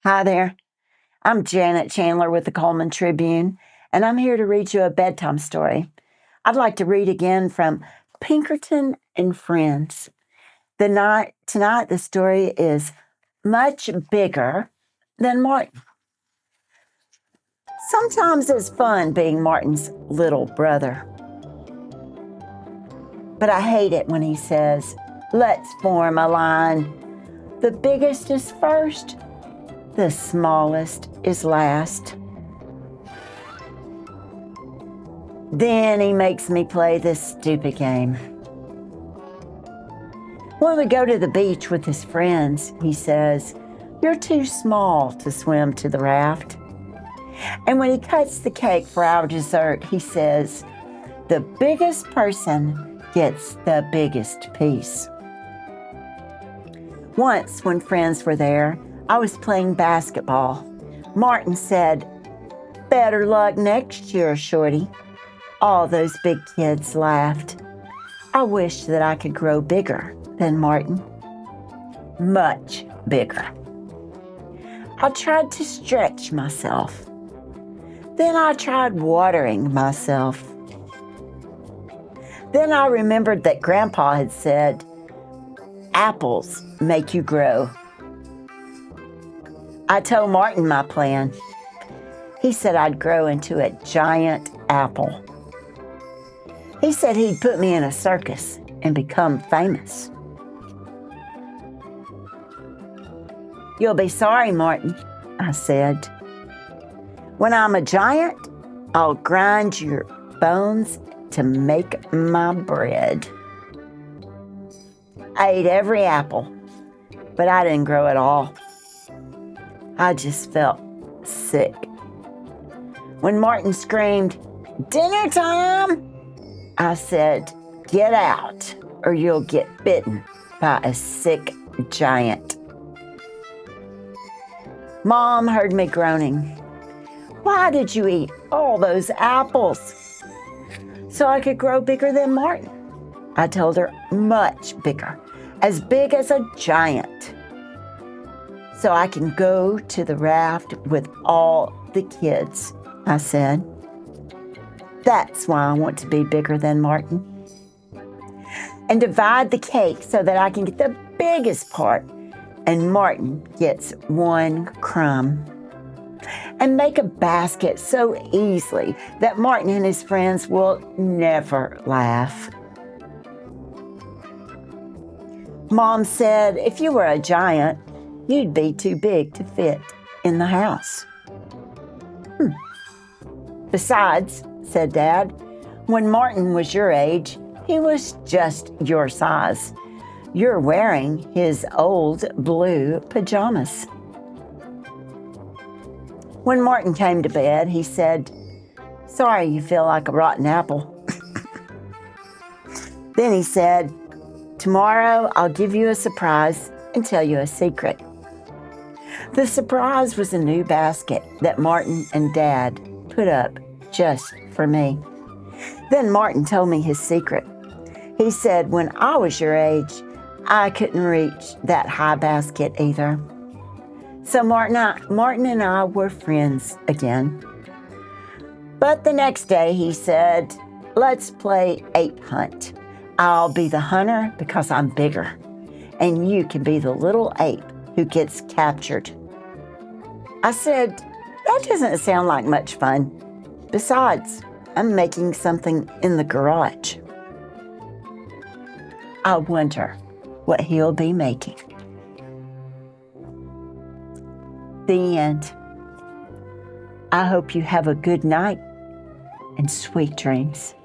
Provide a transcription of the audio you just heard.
Hi there. I'm Janet Chandler with the Cullman Tribune, and I'm here to read you a bedtime story. I'd like to read again from Pinkerton and Friends. Tonight, the story is much bigger than Martin. Sometimes it's fun being Martin's little brother. But I hate it when he says, "Let's form a line. The biggest is first. The smallest is last." Then he makes me play this stupid game. When we go to the beach with his friends, he says, "You're too small to swim to the raft." And when he cuts the cake for our dessert, he says, "The biggest person gets the biggest piece." Once, when friends were there, I was playing basketball. Martin said, "Better luck next year, Shorty." All those big kids laughed. I wished that I could grow bigger than Martin. Much bigger. I tried to stretch myself. Then I tried watering myself. Then I remembered that Grandpa had said, "Apples make you grow." I told Martin my plan. He said I'd grow into a giant apple. He said he'd put me in a circus and become famous. "You'll be sorry, Martin," I said. "When I'm a giant, I'll grind your bones to make my bread." I ate every apple, but I didn't grow at all. I just felt sick. When Martin screamed, "Dinner time!" I said, "Get out, or you'll get bitten by a sick giant." Mom heard me groaning. "Why did you eat all those apples?" "So I could grow bigger than Martin." I told her, "Much bigger, as big as a giant. So I can go to the raft with all the kids," I said. "That's why I want to be bigger than Martin. And divide the cake so that I can get the biggest part and Martin gets one crumb. And make a basket so easily that Martin and his friends will never laugh." Mom said, "If you were a giant, you'd be too big to fit in the house." "Besides," said Dad, "when Martin was your age, he was just your size. You're wearing his old blue pajamas." When Martin came to bed, he said, "Sorry you feel like a rotten apple." Then he said, "Tomorrow I'll give you a surprise and tell you a secret." The surprise was a new basket that Martin and Dad put up just for me. Then Martin told me his secret. He said when I was your age, I couldn't reach that high basket either. So Martin and I were friends again. But the next day he said, "Let's play ape hunt. I'll be the hunter because I'm bigger, and you can be the little ape who gets captured." I said, "That doesn't sound like much fun. Besides, I'm making something in the garage." I wonder what he'll be making. The end. I hope you have a good night and sweet dreams.